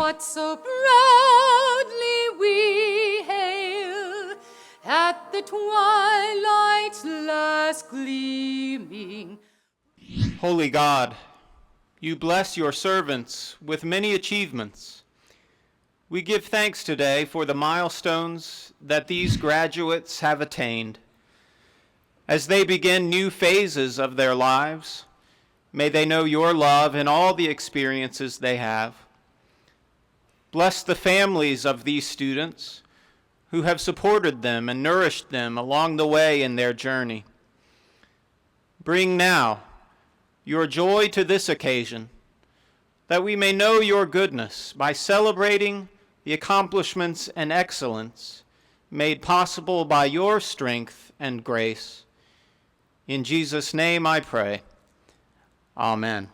what so proudly we hail at the twilight's last gleaming. Holy God, you bless your servants with many achievements. We give thanks today for the milestones that these graduates have attained. As they begin new phases of their lives, may they know your love in all the experiences they have. Bless the families of these students who have supported them and nourished them along the way in their journey. Bring now your joy to this occasion, that we may know your goodness by celebrating the accomplishments and excellence made possible by your strength and grace. In Jesus' name I pray. Amen.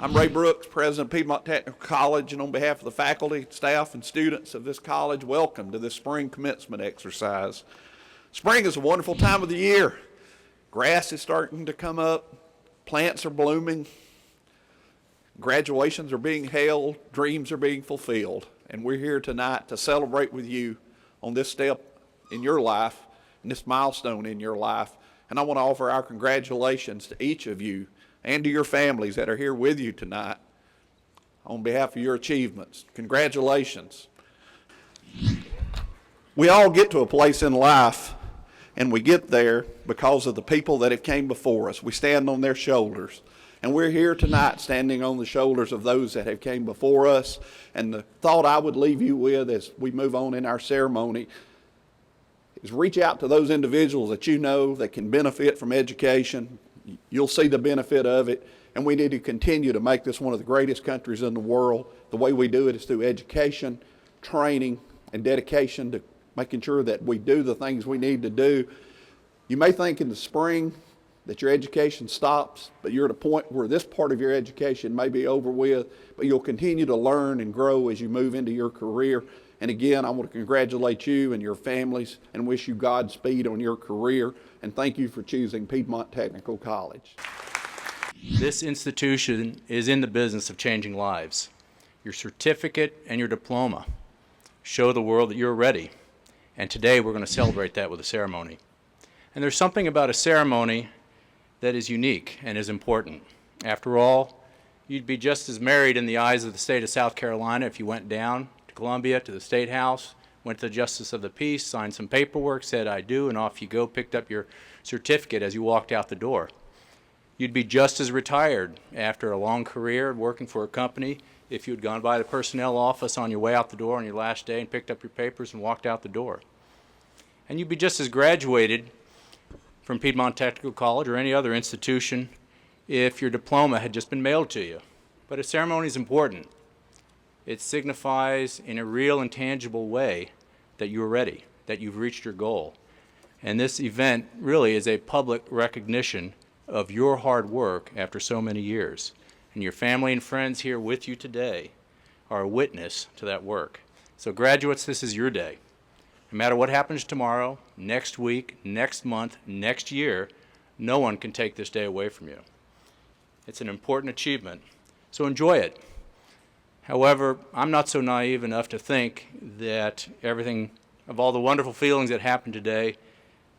I'm Ray Brooks, President of Piedmont Technical College, and on behalf of the faculty, staff, and students of this college, welcome to this spring commencement exercise. Spring is a wonderful time of the year. Grass is starting to come up, plants are blooming, graduations are being held, dreams are being fulfilled, and we're here tonight to celebrate with you on this step in your life, and this milestone in your life. And I want to offer our congratulations to each of you and to your families that are here with you tonight on behalf of your achievements. Congratulations. We all get to a place in life, and we get there because of the people that have came before us. We stand on their shoulders. And we're here tonight standing on the shoulders of those that have came before us. And the thought I would leave you with as we move on in our ceremony is reach out to those individuals that you know that can benefit from education. You'll see the benefit of it. And we need to continue to make this one of the greatest countries in the world. The way we do it is through education, training, and dedication to making sure that we do the things we need to do. You may think in the spring that your education stops, but you're at a point where this part of your education may be over with, but you'll continue to learn and grow as you move into your career. And again, I want to congratulate you and your families and wish you Godspeed on your career, and thank you for choosing Piedmont Technical College. This institution is in the business of changing lives. Your certificate and your diploma show the world that you're ready. And today we're going to celebrate that with a ceremony. And there's something about a ceremony that is unique and is important. After all, you'd be just as married in the eyes of the state of South Carolina if you went down to Columbia, to the State House, went to the Justice of the Peace, signed some paperwork, said I do, and off you go, picked up your certificate as you walked out the door. You'd be just as retired after a long career working for a company if you'd gone by the personnel office on your way out the door on your last day and picked up your papers and walked out the door. And you'd be just as graduated from Piedmont Technical College or any other institution if your diploma had just been mailed to you. But a ceremony is important. It signifies in a real and tangible way that you're ready, that you've reached your goal. And this event really is a public recognition of your hard work after so many years. And your family and friends here with you today are a witness to that work. So graduates, this is your day. No matter what happens tomorrow, next week, next month, next year, no one can take this day away from you. It's an important achievement, so enjoy it. However, I'm not so naive enough to think that everything, of all the wonderful feelings that happened today,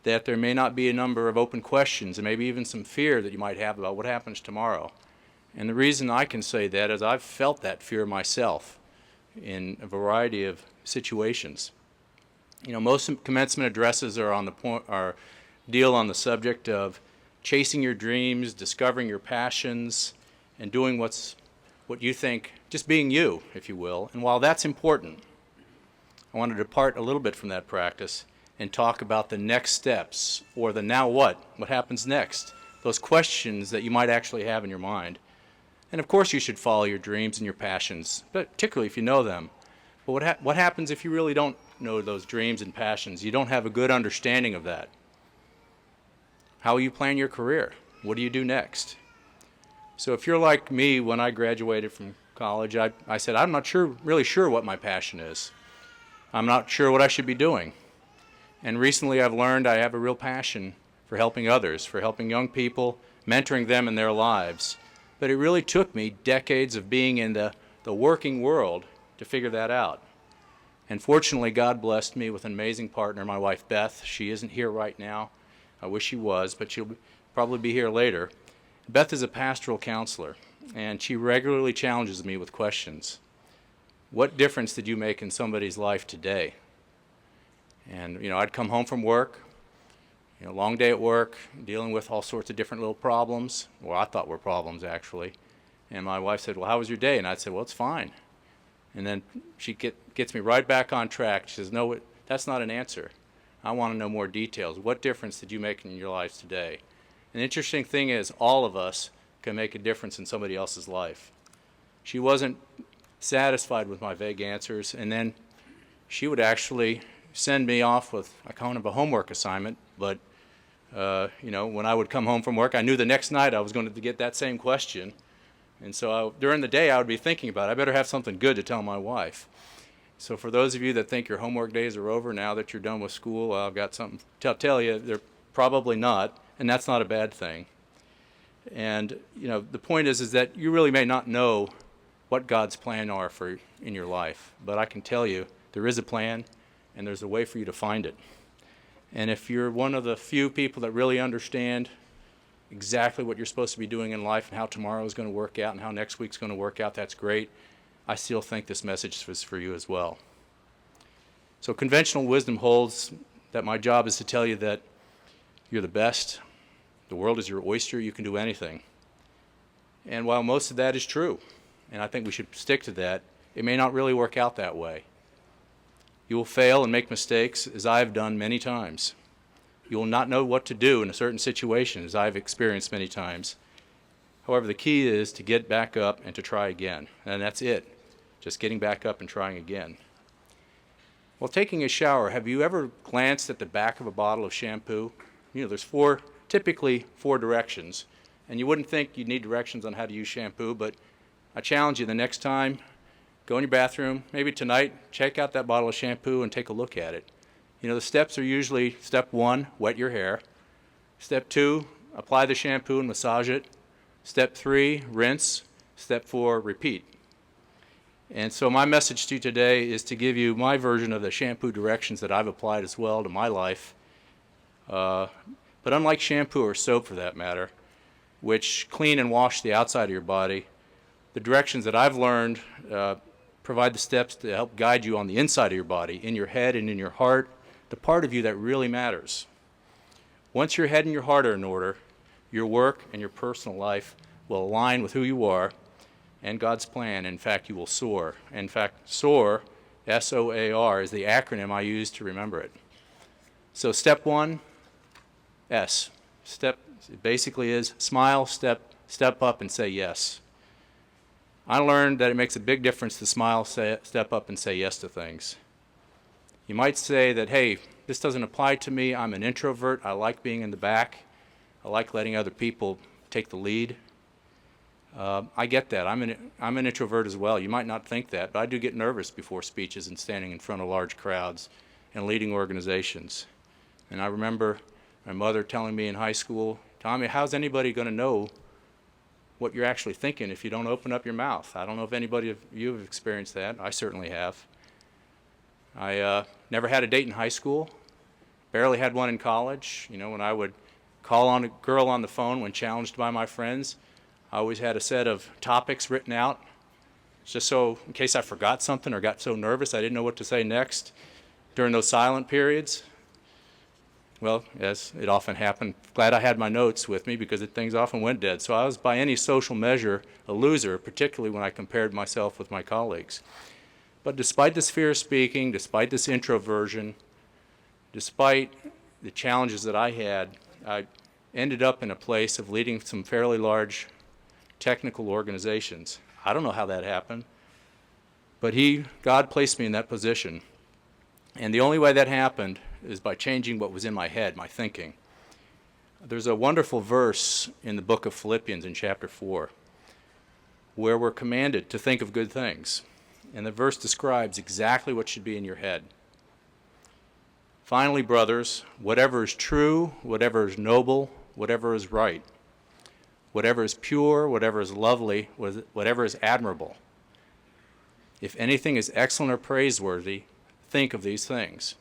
that there may not be a number of open questions and maybe even some fear that you might have about what happens tomorrow. And the reason I can say that is I've felt that fear myself in a variety of situations. You know, most commencement addresses are deal on the subject of chasing your dreams, discovering your passions, and doing what you think, just being you, if you will. And while that's important, I want to depart a little bit from that practice and talk about the next steps, or the now what happens next, those questions that you might actually have in your mind. And of course you should follow your dreams and your passions, particularly if you know them. But what happens if you really don't know those dreams and passions? You don't have a good understanding of that. How will you plan your career? What do you do next? So if you're like me, when I graduated from college, I said, I'm not really sure what my passion is. I'm not sure what I should be doing. And recently I've learned I have a real passion for helping others, for helping young people, mentoring them in their lives. But it really took me decades of being in the working world to figure that out. And fortunately, God blessed me with an amazing partner, my wife Beth. She isn't here right now. I wish she was, but she'll probably be here later. Beth is a pastoral counselor, and she regularly challenges me with questions. What difference did you make in somebody's life today? And, I'd come home from work, long day at work, dealing with all sorts of different little problems. Well, I thought were problems, actually. And my wife said, well, how was your day? And I'd say, well, it's fine. And then she gets me right back on track. She says, no, that's not an answer. I want to know more details. What difference did you make in your lives today? And the interesting thing is, all of us can make a difference in somebody else's life. She wasn't satisfied with my vague answers, and then she would actually send me off with a kind of a homework assignment. But, when I would come home from work, I knew the next night I was going to get that same question. And so during the day, I would be thinking about it. I better have something good to tell my wife. So for those of you that think your homework days are over now that you're done with school, well, I've got something to tell you. They're probably not, and that's not a bad thing. And, the point is that you really may not know what God's plan are in your life. But I can tell you there is a plan, and there's a way for you to find it. And if you're one of the few people that really understand exactly what you're supposed to be doing in life and how tomorrow is going to work out and how next week's going to work out, that's great. I still think this message is for you as well. So conventional wisdom holds that my job is to tell you that you're the best. The world is your oyster. You can do anything. And while most of that is true, and I think we should stick to that, it may not really work out that way. You will fail and make mistakes, as I have done many times. You will not know what to do in a certain situation, as I've experienced many times. However, the key is to get back up and to try again. And that's it, just getting back up and trying again. While taking a shower, have you ever glanced at the back of a bottle of shampoo? There's typically four directions. And you wouldn't think you'd need directions on how to use shampoo, but I challenge you the next time, go in your bathroom, maybe tonight, check out that bottle of shampoo and take a look at it. The steps are usually step 1, wet your hair. Step 2, apply the shampoo and massage it. Step 3, rinse. Step 4, repeat. And so my message to you today is to give you my version of the shampoo directions that I've applied as well to my life. But unlike shampoo or soap for that matter, which clean and wash the outside of your body, the directions that I've learned provide the steps to help guide you on the inside of your body, in your head and in your heart, the part of you that really matters. Once your head and your heart are in order, your work and your personal life will align with who you are and God's plan. In fact, you will soar. In fact, SOAR, S-O-A-R, is the acronym I use to remember it. So step 1, S. Step basically is smile, step up, and say yes. I learned that it makes a big difference to smile, step up, and say yes to things. You might say that, hey, this doesn't apply to me. I'm an introvert. I like being in the back. I like letting other people take the lead. I get that. I'm an introvert as well. You might not think that, but I do get nervous before speeches and standing in front of large crowds and leading organizations. And I remember my mother telling me in high school, Tommy, how's anybody going to know what you're actually thinking if you don't open up your mouth? I don't know if anybody of you have experienced that. I certainly have. I never had a date in high school, barely had one in college. When I would call on a girl on the phone when challenged by my friends, I always had a set of topics written out, just so in case I forgot something or got so nervous I didn't know what to say next during those silent periods. Well, as it often happened, glad I had my notes with me because things often went dead. So I was by any social measure a loser, particularly when I compared myself with my colleagues. But despite this fear of speaking, despite this introversion, despite the challenges that I had, I ended up in a place of leading some fairly large technical organizations. I don't know how that happened, but God placed me in that position. And the only way that happened is by changing what was in my head, my thinking. There's a wonderful verse in the book of Philippians in chapter 4 where we're commanded to think of good things. And the verse describes exactly what should be in your head. Finally, brothers, whatever is true, whatever is noble, whatever is right, whatever is pure, whatever is lovely, whatever is admirable, If anything is excellent or praiseworthy, think of these things.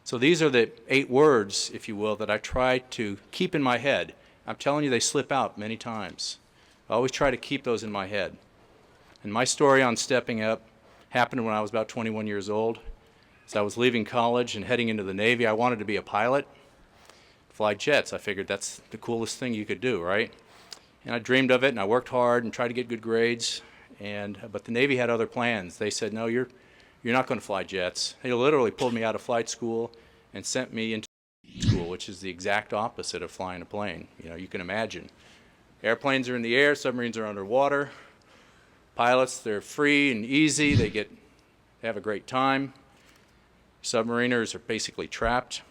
So these are the 8 words, if you will, that I try to keep in my head. I'm telling you, they slip out many times. I always try to keep those in my head. And my story on stepping up happened when I was about 21 years old. As I was leaving college and heading into the Navy, I wanted to be a pilot, fly jets. I figured that's the coolest thing you could do, right? And I dreamed of it, and I worked hard and tried to get good grades. But the Navy had other plans. They said, no, you're not going to fly jets. They literally pulled me out of flight school and sent me into school, which is the exact opposite of flying a plane. You know, you can imagine. Airplanes are in the air, submarines are underwater. Pilots, they're free and easy. They have a great time. Submariners are basically trapped.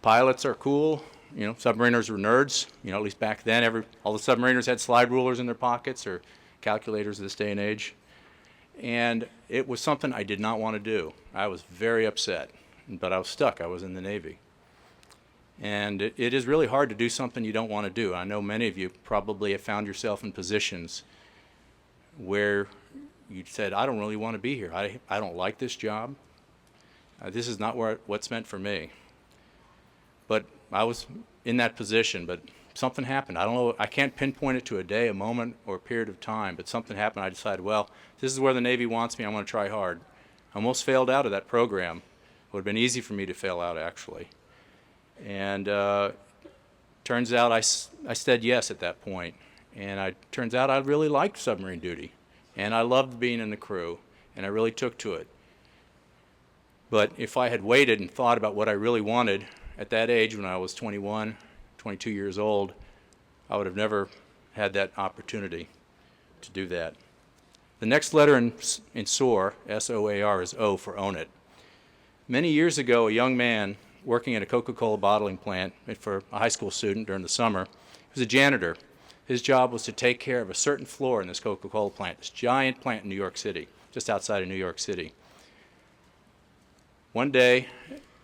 Pilots are cool. You know, submariners were nerds. You know, at least back then, all the submariners had slide rulers in their pockets or calculators this day and age. And it was something I did not want to do. I was very upset, but I was stuck. I was in the Navy. And it is really hard to do something you don't want to do. I know many of you probably have found yourself in positions where you said, I don't really want to be here. I don't like this job. This is not what's meant for me. But I was in that position, but something happened. I don't know, I can't pinpoint it to a day, a moment, or a period of time, but something happened. I decided, well, this is where the Navy wants me. I'm going to try hard. I almost failed out of that program. It would have been easy for me to fail out, actually. And turns out I said yes at that point. And turns out I really liked submarine duty. And I loved being in the crew. And I really took to it. But if I had waited and thought about what I really wanted at that age, when I was 21, 22 years old, I would have never had that opportunity to do that. The next letter in SOAR, S-O-A-R, is O for own it. Many years ago, a young man working at a Coca-Cola bottling plant for a high school student during the summer, he was a janitor. His job was to take care of a certain floor in this Coca-Cola plant, this giant plant in New York City, just outside of New York City. One day,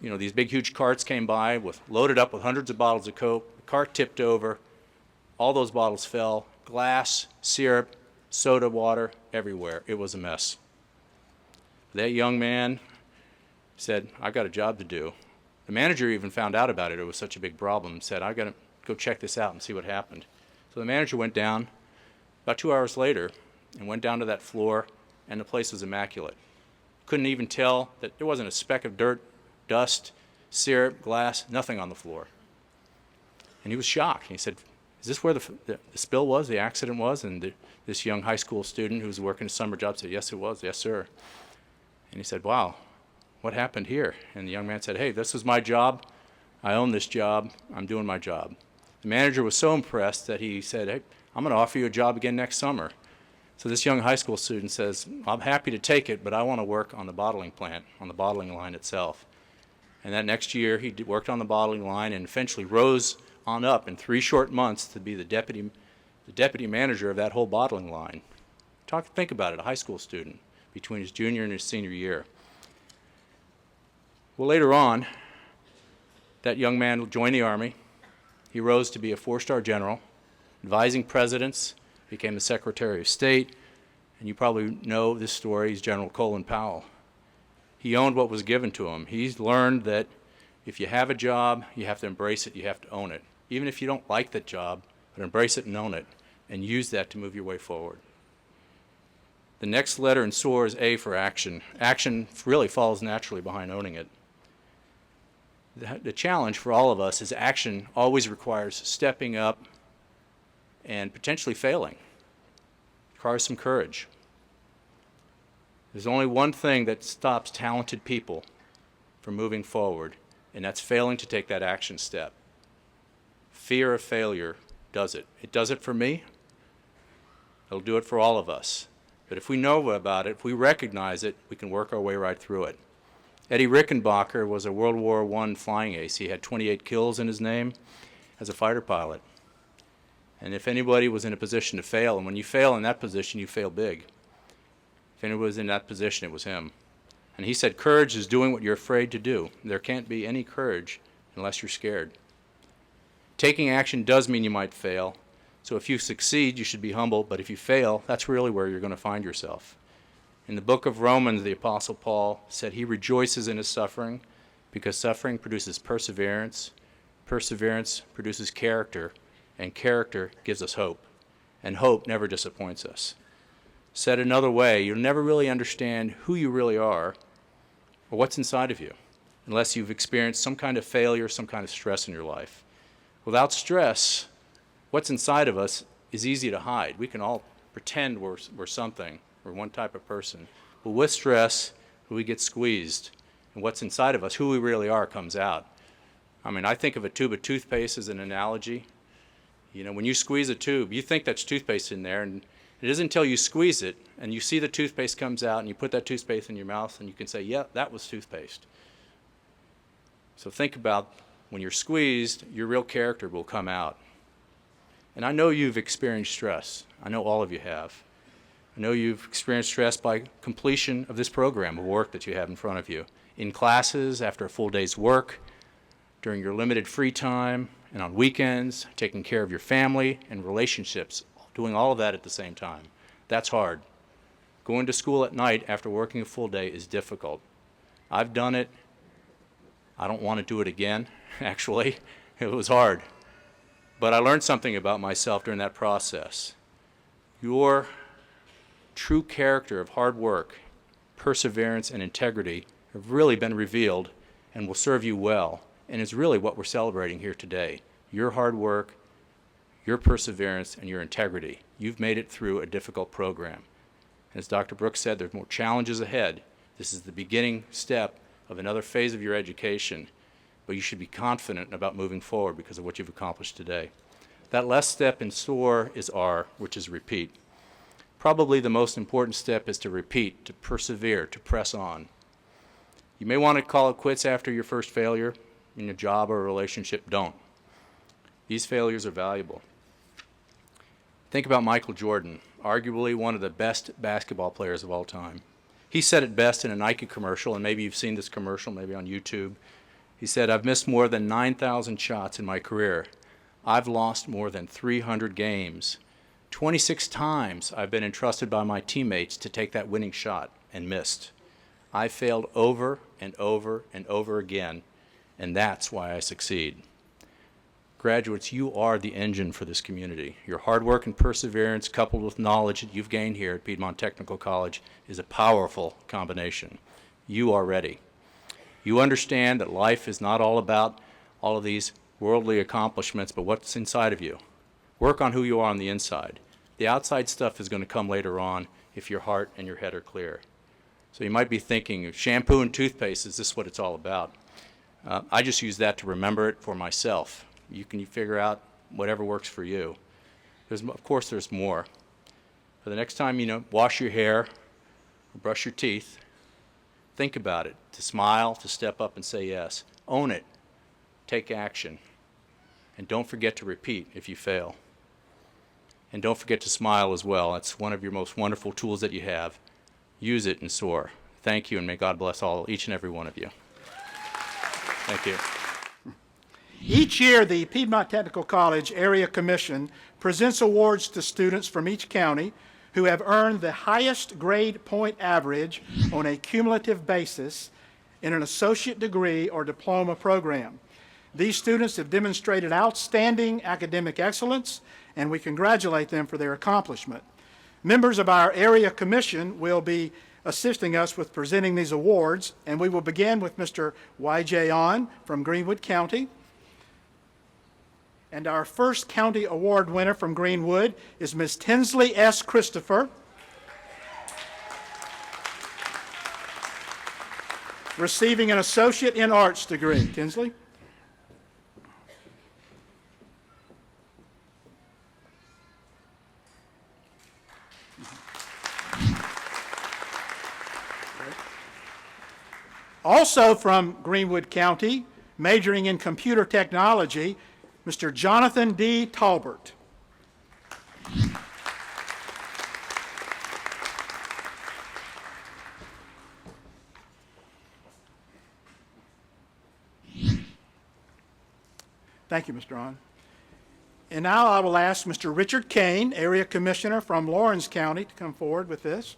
you know, these big, huge carts came by loaded up with hundreds of bottles of Coke. The cart tipped over. All those bottles fell. Glass, syrup, soda water, everywhere. It was a mess. That young man said, I've got a job to do. The manager even found out about it. It was such a big problem and said, I've got to go check this out and see what happened. So the manager went down about 2 hours later and went down to that floor, and the place was immaculate. Couldn't even tell that there wasn't a speck of dirt, dust, syrup, glass, nothing on the floor. And he was shocked. He said, is this where the spill was, the accident was? And this young high school student who was working a summer job said, yes, it was. Yes, sir. And he said, wow, what happened here? And the young man said, hey, this is my job. I own this job. I'm doing my job. The manager was so impressed that he said, hey, I'm going to offer you a job again next summer. So this young high school student says, I'm happy to take it, but I want to work on the bottling plant, on the bottling line itself. And that next year, he worked on the bottling line and eventually rose on up in 3 short months to be the deputy manager of that whole bottling line. Think about it, a high school student between his junior and his senior year. Well, later on, that young man joined the Army. He rose to be a 4-star general, advising presidents, became the Secretary of State, and you probably know this story. He's General Colin Powell. He owned what was given to him. He's learned that if you have a job, you have to embrace it, you have to own it. Even if you don't like that job, but embrace it and own it, and use that to move your way forward. The next letter in SOAR is A for action. Action really follows naturally behind owning it. The challenge for all of us is action always requires stepping up and potentially failing. It requires some courage. There's only one thing that stops talented people from moving forward, and that's failing to take that action step. Fear of failure does it. It does it for me. It'll do it for all of us. But if we know about it, if we recognize it, we can work our way right through it. Eddie Rickenbacker was a World War I flying ace. He had 28 kills in his name as a fighter pilot. And if anybody was in a position to fail, and when you fail in that position, you fail big. If anyone was in that position, it was him. And he said, courage is doing what you're afraid to do. There can't be any courage unless you're scared. Taking action does mean you might fail, So if you succeed, you should be humble, but if you fail, that's really where you're going to find yourself. In the book of Romans, the Apostle Paul said he rejoices in his suffering because suffering produces perseverance, perseverance produces character, and character gives us hope, and hope never disappoints us. Said another way, you'll never really understand who you really are or what's inside of you unless you've experienced some kind of failure, some kind of stress in your life. Without stress, what's inside of us is easy to hide. We can all pretend we're something, we're one type of person. But with stress, we get squeezed, and what's inside of us, who we really are, comes out. I mean, I think of a tube of toothpaste as an analogy. You know, when you squeeze a tube, you think that's toothpaste in there, and it isn't until you squeeze it and you see the toothpaste comes out and you put that toothpaste in your mouth and you can say, yeah, that was toothpaste. So think about when you're squeezed, your real character will come out. And I know you've experienced stress. I know all of you have. I know you've experienced stress by completion of this program of work that you have in front of you. In classes, after a full day's work, during your limited free time, and on weekends, taking care of your family and relationships, doing all of that at the same time. That's hard. Going to school at night after working a full day is difficult. I've done it. I don't want to do it again, actually. It was hard. But I learned something about myself during that process. Your true character of hard work, perseverance, and integrity have really been revealed and will serve you well, and is really what we're celebrating here today. Your hard work, your perseverance, and your integrity. You've made it through a difficult program. As Dr. Brooks said, there's more challenges ahead. This is the beginning step of another phase of your education, but you should be confident about moving forward because of what you've accomplished today. That last step in SOAR is R, which is repeat. Probably the most important step is to repeat, to persevere, to press on. You may want to call it quits after your first failure in a job or a relationship. Don't. These failures are valuable. Think about Michael Jordan, arguably one of the best basketball players of all time. He said it best in a Nike commercial, and maybe you've seen this commercial, maybe on YouTube. He said, "I've missed more than 9,000 shots in my career. I've lost more than 300 games. 26 times I've been entrusted by my teammates to take that winning shot and missed. I failed over and over and over again, and that's why I succeed." Graduates, you are the engine for this community. Your hard work and perseverance, coupled with knowledge that you've gained here at Piedmont Technical College, is a powerful combination. You are ready. You understand that life is not all about all of these worldly accomplishments, but what's inside of you. Work on who you are on the inside. The outside stuff is going to come later on if your heart and your head are clear. So you might be thinking, shampoo and toothpaste, is this what it's all about? I just use that to remember it for myself. You can figure out whatever works for you. Of course, there's more. For the next time, wash your hair or brush your teeth, think about it, to smile, to step up and say yes. Own it. Take action. And don't forget to repeat if you fail. And don't forget to smile as well. That's one of your most wonderful tools that you have. Use it and soar. Thank you, and may God bless each and every one of you. Thank you. Each year, the Piedmont Technical College Area Commission presents awards to students from each county who have earned the highest grade point average on a cumulative basis in an associate degree or diploma program. These students have demonstrated outstanding academic excellence, and we congratulate them for their accomplishment. Members of our area commission will be assisting us with presenting these awards, and we will begin with Mr. Y.J. On from Greenwood County. And our first county award winner from Greenwood is Ms. Tinsley S. Christopher, receiving an Associate in Arts degree. Tinsley? Also from Greenwood County, majoring in computer technology, Mr. Jonathan D. Talbert. Thank you, Mr. On. And now I will ask Mr. Richard Kane, Area Commissioner from Lawrence County, to come forward with this.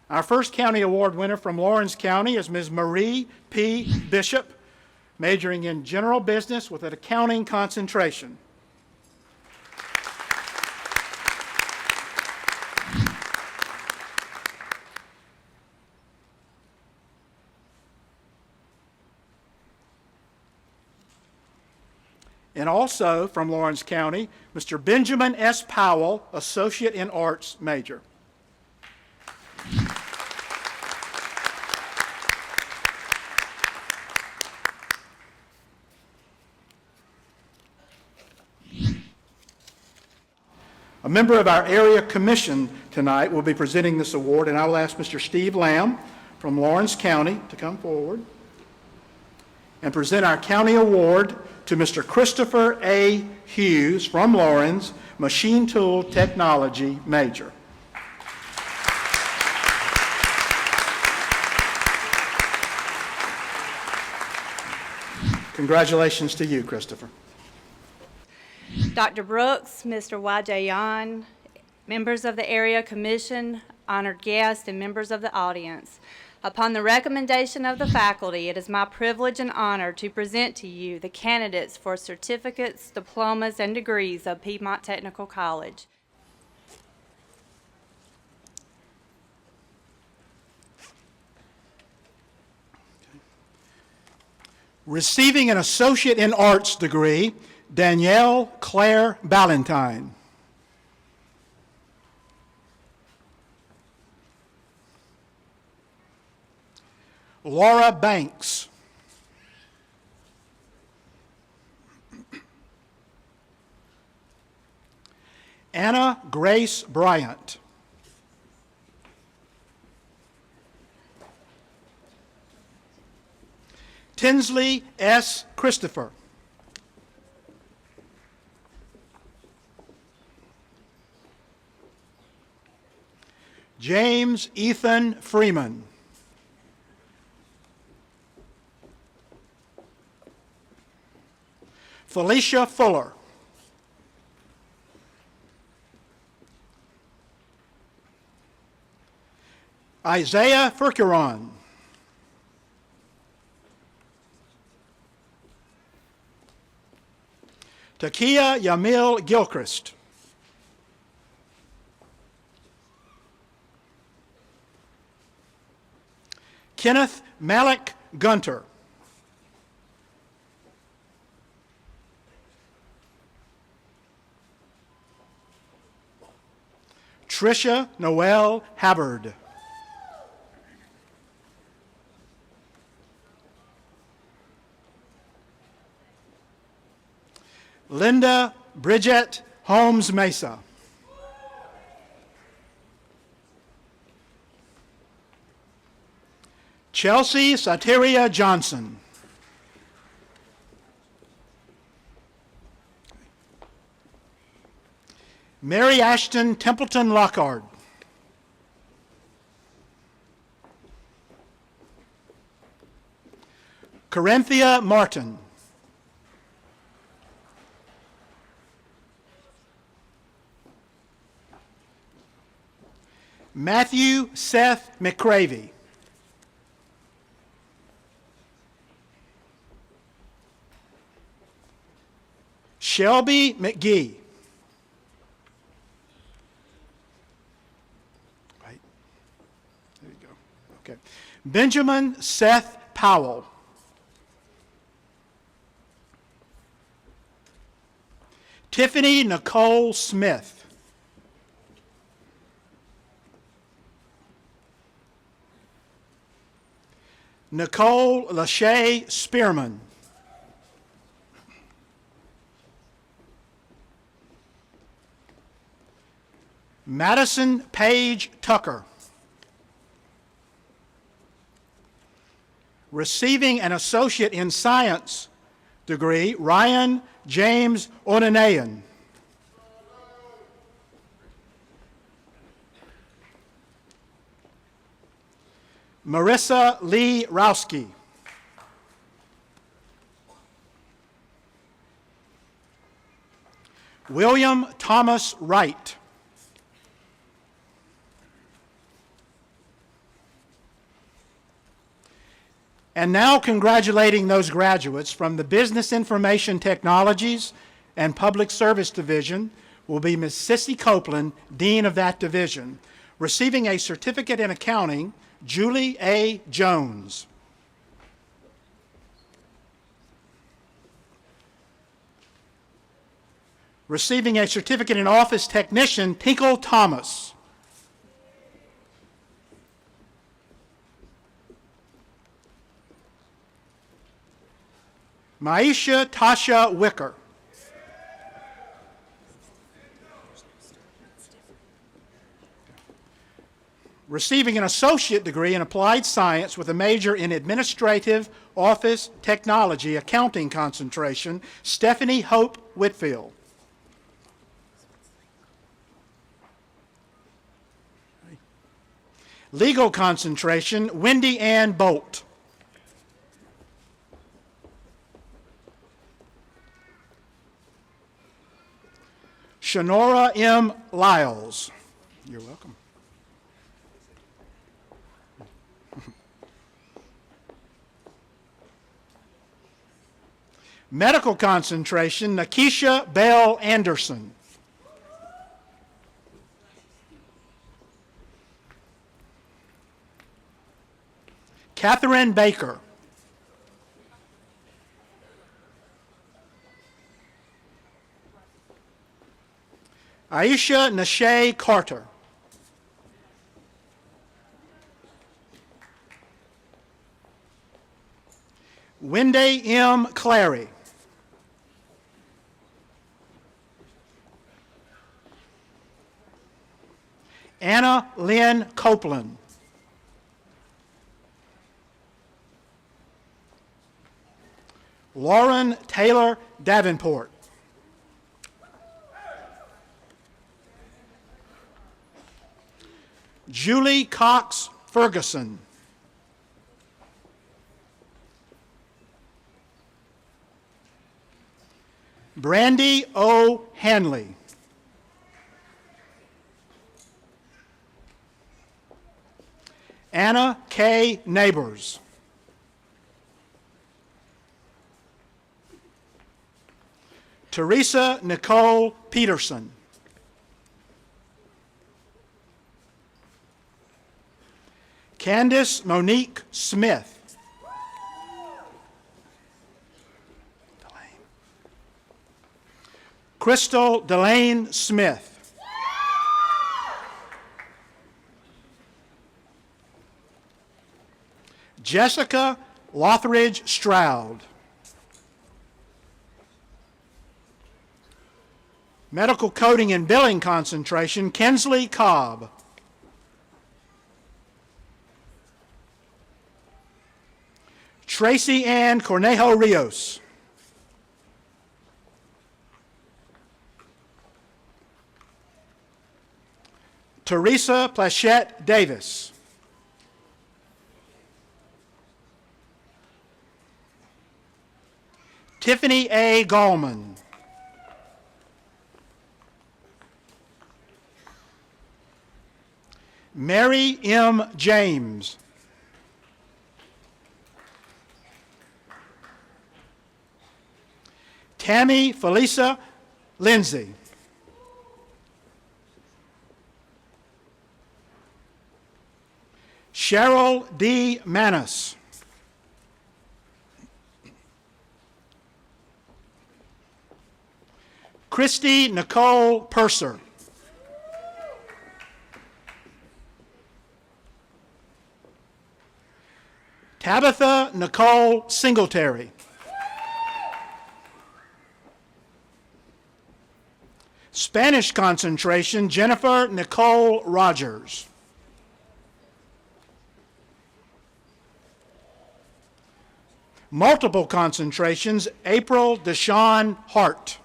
Our first county award winner from Lawrence County is Ms. Marie P. Bishop, majoring in general business with an accounting concentration. And also from Lawrence County, Mr. Benjamin S. Powell, Associate in Arts major. A member of our area commission tonight will be presenting this award, and I will ask Mr. Steve Lamb from Lawrence County to come forward and present our county award to Mr. Christopher A. Hughes from Lawrence, Machine Tool Technology major. Congratulations to you, Christopher. Dr. Brooks, Mr. Y.J. Yan, members of the Area Commission, honored guests, and members of the audience. Upon the recommendation of the faculty, it is my privilege and honor to present to you the candidates for certificates, diplomas, and degrees of Piedmont Technical College. Receiving an Associate in Arts degree, Danielle Claire Ballantyne. Laura Banks. Anna Grace Bryant. Tinsley S. Christopher. James Ethan Freeman. Felicia Fuller. Isaiah Furcuron. Takia Yamil Gilchrist. Kenneth Malik Gunter. Tricia Noel Habbard. Linda Bridget Holmes Mesa. Chelsea Sateria Johnson. Mary Ashton Templeton Lockhart. Corinthia Martin. Matthew Seth McCravey. Shelby McGee. Right. There you go. Okay. Benjamin Seth Powell. Tiffany Nicole Smith. Nicole Lachey Spearman. Madison Page Tucker. Receiving an Associate in Science degree, Ryan James Onanayan. Marissa Lee Rowski. William Thomas Wright. And now congratulating those graduates from the Business Information Technologies and Public Service Division will be Ms. Sissy Copeland, Dean of that division. Receiving a certificate in accounting, Julie A. Jones. Receiving a certificate in office technician, Tinkle Thomas. Maisha Tasha Wicker. Receiving an associate degree in applied science with a major in administrative, office, technology, accounting concentration, Stephanie Hope Whitfield. Legal concentration, Wendy Ann Bolt. Shonora M. Lyles. You're welcome. Medical concentration, Nakisha Bell Anderson. Catherine Baker. Aisha Nashay Carter. Wendy M. Clary. Anna Lynn Copeland. Lauren Taylor Davenport. Julie Cox Ferguson. Brandy O. Hanley. Anna K. Neighbors. Teresa Nicole Peterson. Candace Monique Smith. Crystal Delane Smith. Jessica Lothridge Stroud. Medical coding and billing concentration, Kinsley Cobb. Tracy Ann Cornejo Rios. Teresa Plachette Davis. Tiffany A. Gallman. Mary M. James. Tammy Felisa Lindsay. Cheryl D. Manis. Christy Nicole Purser. Tabitha Nicole Singletary. Spanish concentration, Jennifer Nicole Rogers. Multiple concentrations, April Deshawn Hart.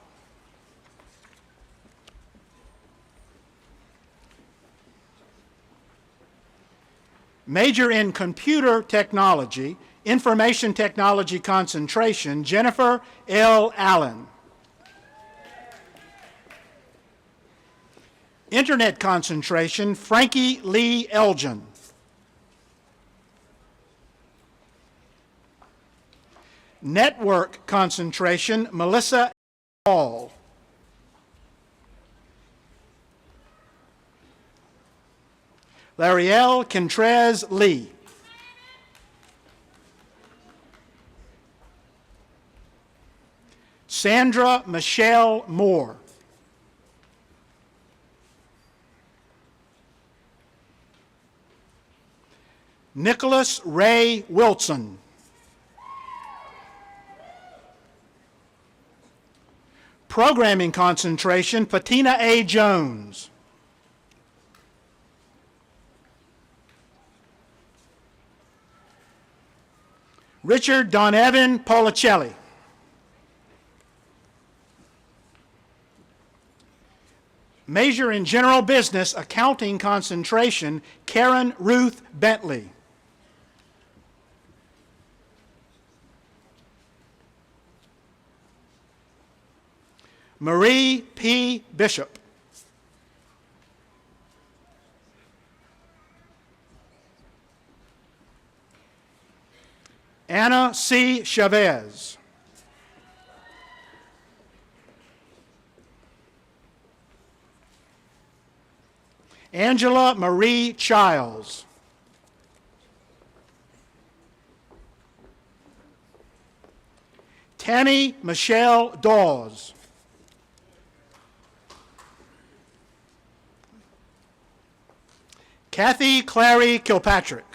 Major in computer technology, information technology concentration, Jennifer L. Allen. Internet concentration, Frankie Lee Elgin. Network concentration, Melissa Hall. Larielle Kentrez Lee. Sandra Michelle Moore. Nicholas Ray Wilson. Programming concentration, Patina A. Jones. Richard Donevan Policelli. Major in General Business, Accounting concentration, Karen Ruth Bentley. Marie P. Bishop. Anna C. Chavez. Angela Marie Childs. Tammy Michelle Dawes. Kathy Clary Kilpatrick.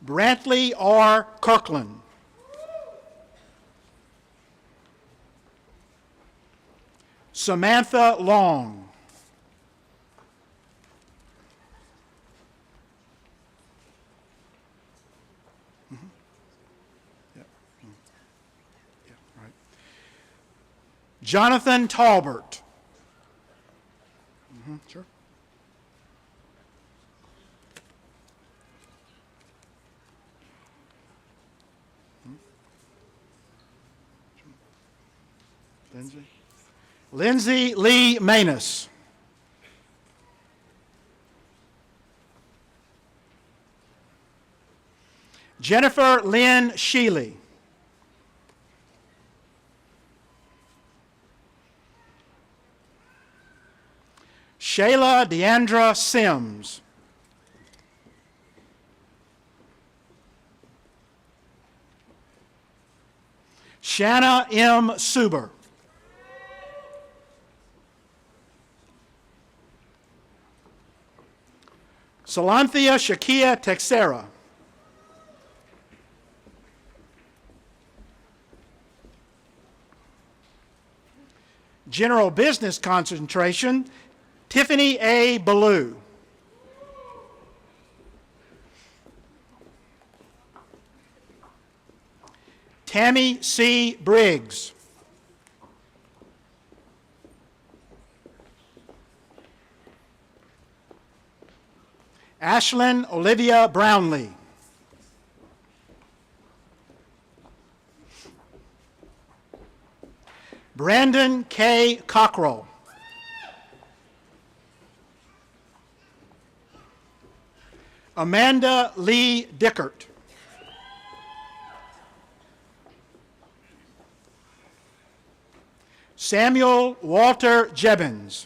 Brantley R. Kirkland. Samantha Long. Jonathan Talbert. Sure. Lindsay Lee Manus. Jennifer Lynn Sheely. Shayla Deandra Sims. Shanna M. Suber. Salanthia Shakia Texera. General Business concentration, Tiffany A. Ballou. Tammy C. Briggs. Ashlyn Olivia Brownlee. Brandon K. Cockrell. Amanda Lee Dickert. Samuel Walter Jebbins.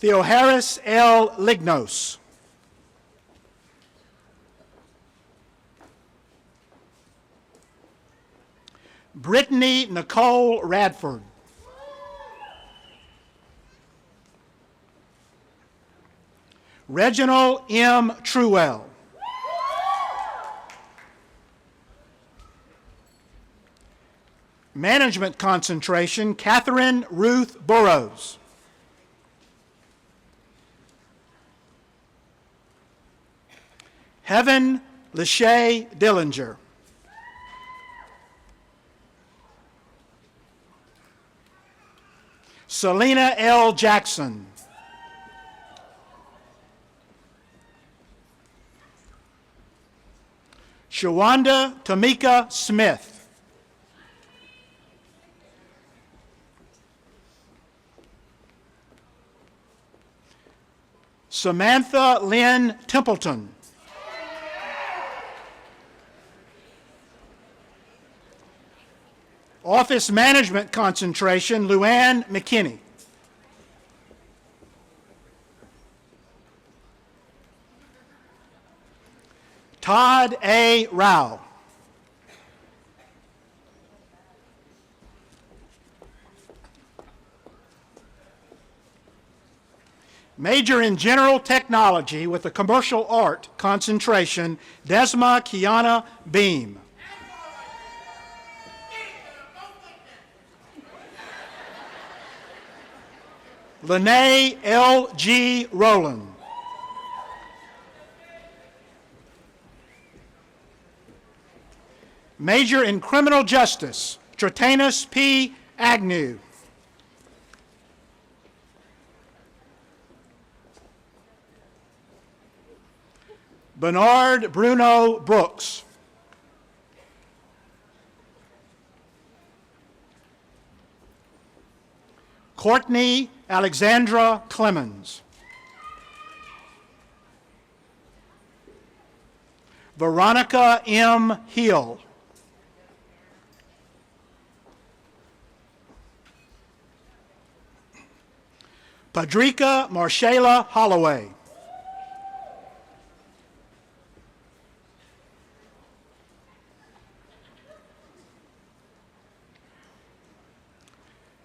Theoharis L. Lignos. Brittany Nicole Radford. Reginald M. Truwell. Management concentration, Catherine Ruth Burrows. Heaven Lachey Dillinger. Selena L. Jackson. Shawanda Tamika Smith. Samantha Lynn Templeton. Office Management concentration, Luann McKinney. Todd A. Rao. Major in General Technology with a Commercial Art concentration, Desma Kiana Beam. Lene L. G. Rowland. Major in Criminal Justice, Tratanus P. Agnew. Bernard Bruno Brooks. Courtney Alexandra Clemens. Veronica M. Hill. Padrika Marshela Holloway.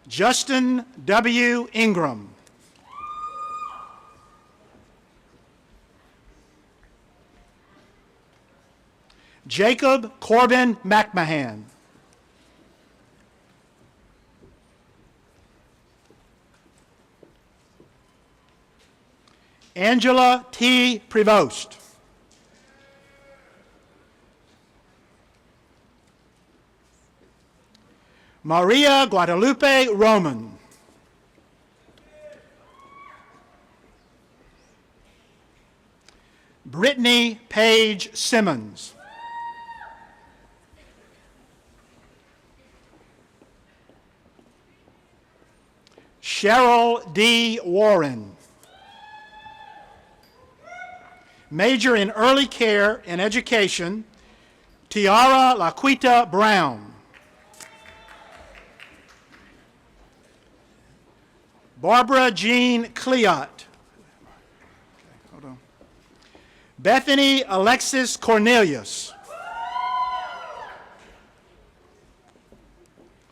Justin W. Ingram. Jacob Corbin McMahon. Angela T. Prevost. Maria Guadalupe Roman. Brittany Page Simmons. Cheryl D. Warren. Major in Early Care and Education, Tiara Laquita Brown. Barbara Jean Cleot. Hold on. Bethany Alexis Cornelius.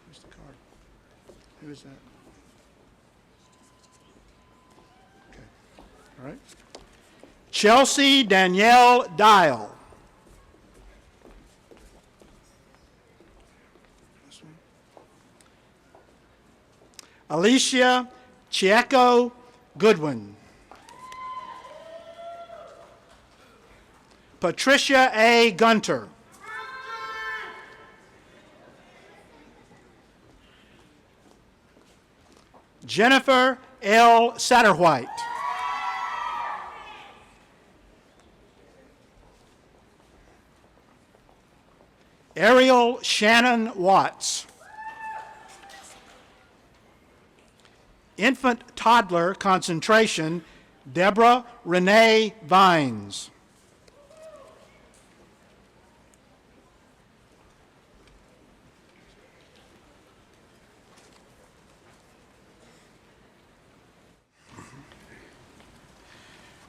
Where's the card? Who is that? Okay. All right. Chelsea Danielle Dial. Alicia Chieko Goodwin. Patricia A. Gunter. Jennifer L. Satterwhite. Ariel Shannon Watts. Infant Toddler concentration, Deborah Renee Vines.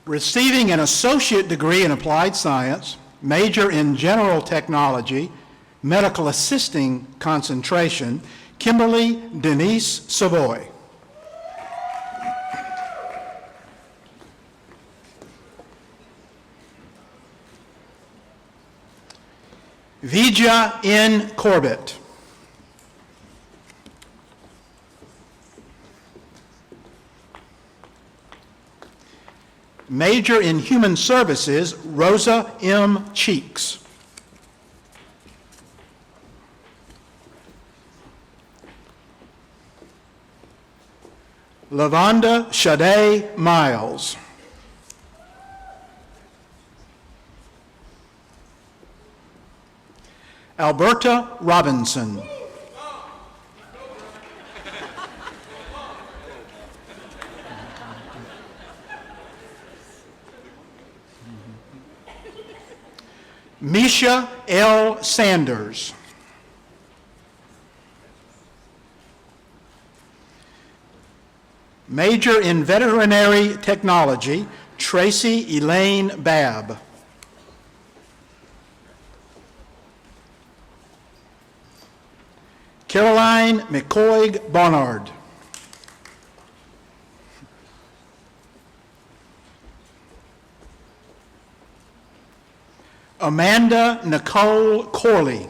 Receiving an associate degree in applied science, major in general technology, medical assisting concentration, Kimberly Denise Savoy. Vija N. Corbett. Major in Human Services, Rosa M. Cheeks. Lavonda Shade Miles. Alberta Robinson. Misha L. Sanders. Major in Veterinary Technology, Tracy Elaine Babb. Caroline McCoy Barnard. Amanda Nicole Corley.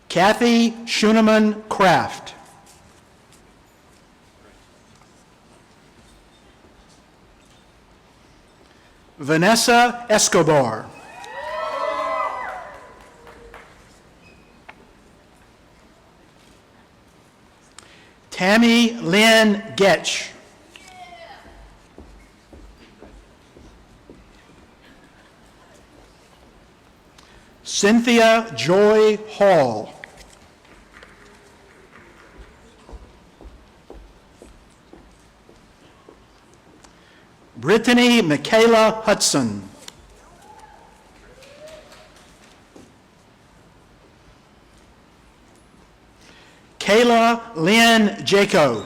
Kathy Schuneman Kraft. Vanessa Escobar. Tammy Lynn Getch. Cynthia Joy Hall. Brittany Michaela Hudson. Kayla Lynn Jaco.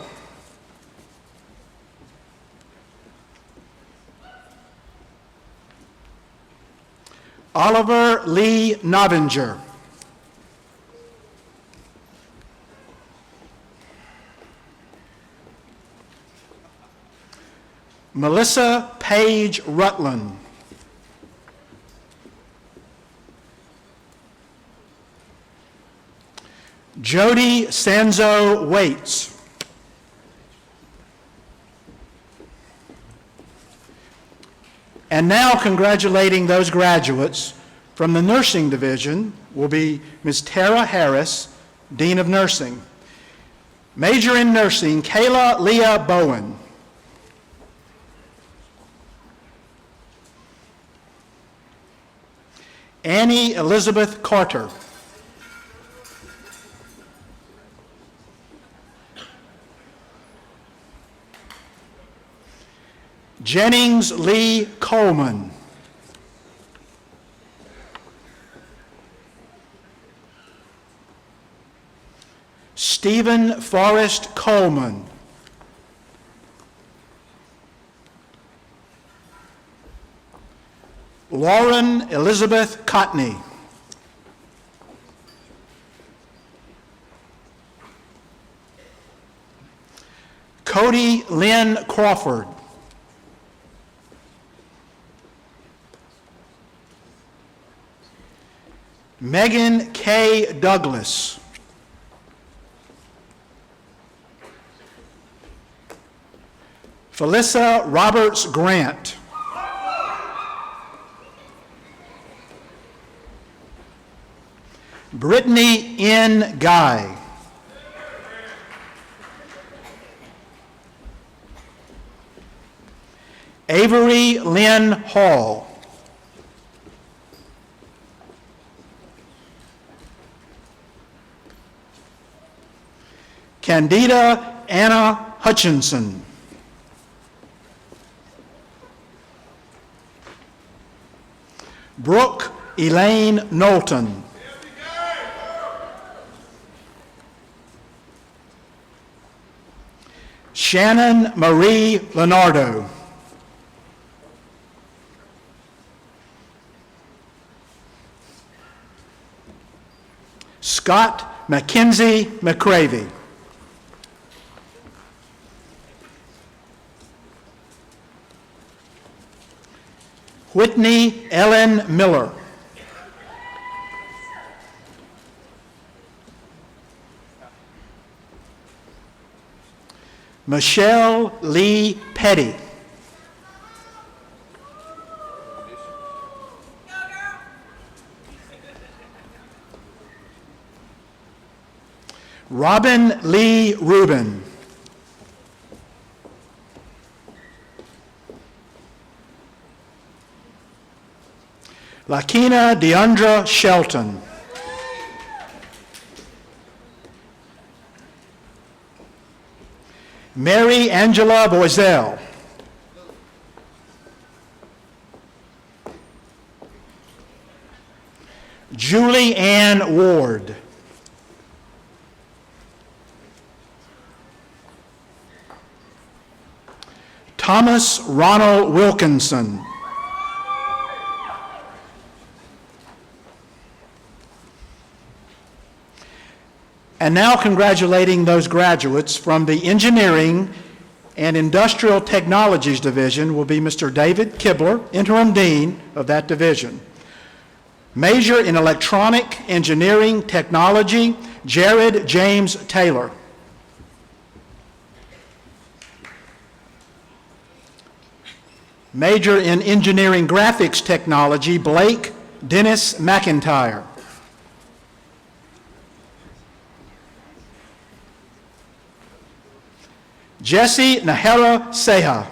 Oliver Lee Novinger. Melissa Page Rutland. Jody Sanzo Waits. And now congratulating those graduates from the nursing division will be Ms. Tara Harris, Dean of Nursing. Major in Nursing, Kayla Leah Bowen. Annie Elizabeth Carter. Jennings Lee Coleman. Stephen Forrest Coleman. Lauren Elizabeth Cotney. Cody Lynn Crawford. Megan K. Douglas. Felissa Roberts Grant. Brittany N. Guy. Avery Lynn Hall. Candida Anna Hutchinson. Brooke Elaine Knowlton. Shannon Marie Leonardo. Scott Mackenzie McCravey. Whitney Ellen Miller. Michelle Lee Petty. Robin Lee Rubin. Lakina Deandra Shelton. Mary Angela Boiselle. Julie Ann Ward. Thomas Ronald Wilkinson. And now congratulating those graduates from the Engineering and Industrial Technologies Division will be Mr. David Kibler, Interim Dean of that division. Major in Electronic Engineering Technology, Jared James Taylor. Major in Engineering Graphics Technology, Blake Dennis McIntyre. Jesse Nahara Seha.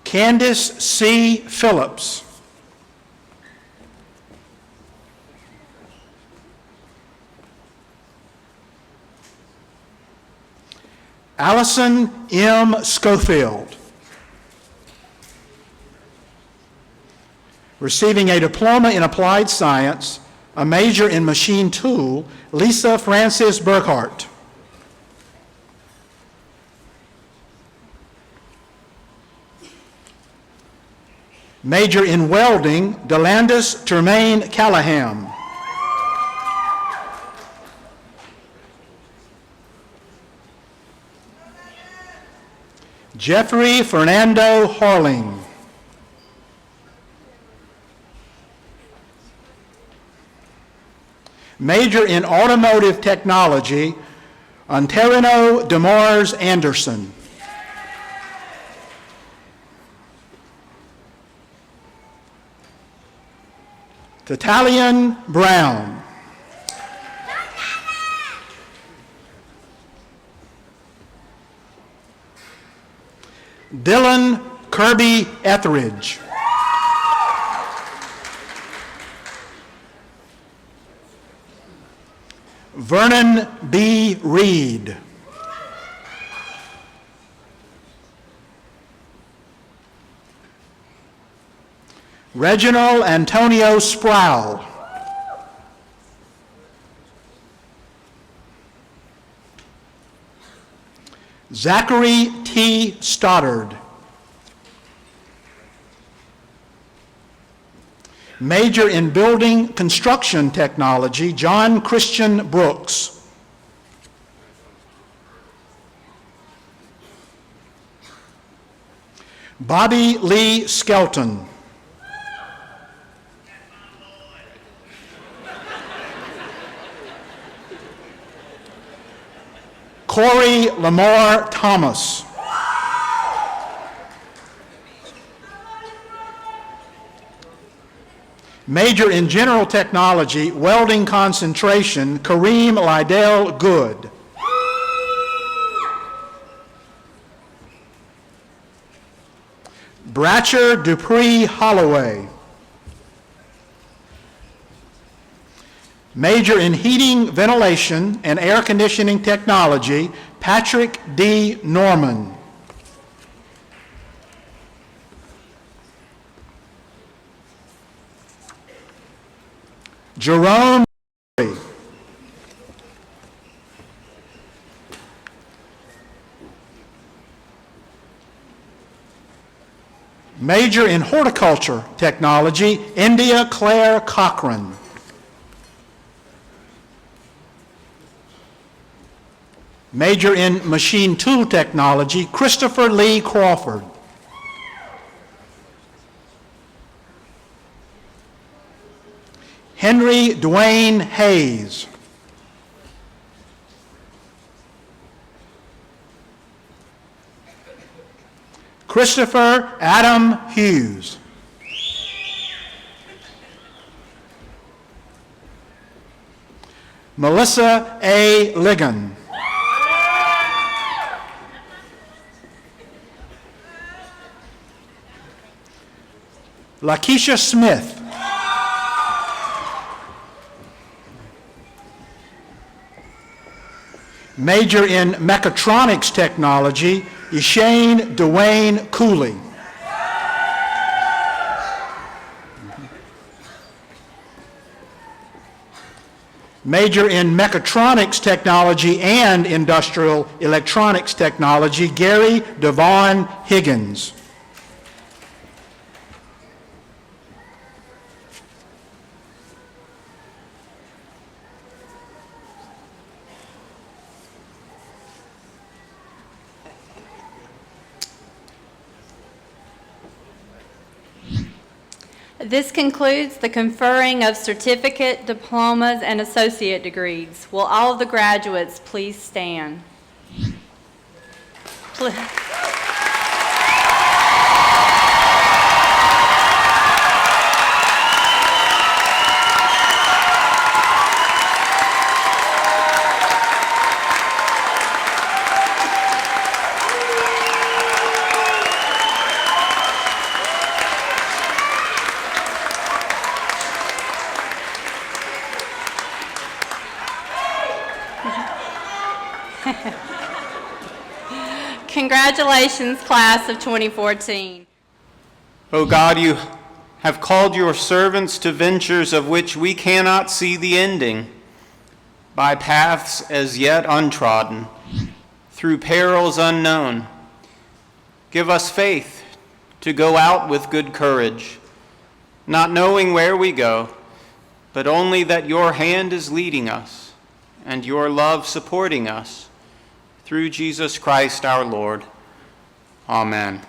Candace C. Phillips. Allison M. Schofield. Receiving a diploma in applied science, a major in machine tool, Lisa Francis Burkhart. Major in welding, Delandis Termaine Callahan. Jeffrey Fernando Harling. Major in automotive technology, Ontarino DeMars Anderson. Tatalian Brown. Dylan Kirby Etheridge. Vernon B. Reed. Reginald Antonio Sproul. Zachary T. Stoddard. Major in Building Construction Technology, John Christian Brooks. Bobby Lee Skelton. Corey Lamar Thomas. Major in General Technology, Welding Concentration, Kareem Lydell Good. Bratcher Dupree Holloway. Major in Heating, Ventilation, and Air Conditioning Technology, Patrick D. Norman. Jerome Murray. Major in Horticulture Technology, India Claire Cochran. Major in Machine Tool Technology, Christopher Lee Crawford. Henry Dwayne Hayes. Christopher Adam Hughes. Melissa A. Ligon. Lakeisha Smith. Major in Mechatronics Technology, Ishane Dwayne Cooley. Major in Mechatronics Technology and Industrial Electronics Technology, Gary Devon Higgins. This concludes the conferring of certificate, diplomas, and associate degrees. Will all of the graduates please stand? Congratulations, class of 2014. O God, you have called your servants to ventures of which we cannot see the ending, by paths as yet untrodden, through perils unknown. Give us faith to go out with good courage, not knowing where we go, but only that your hand is leading us and your love supporting us. Through Jesus Christ our Lord. Amen.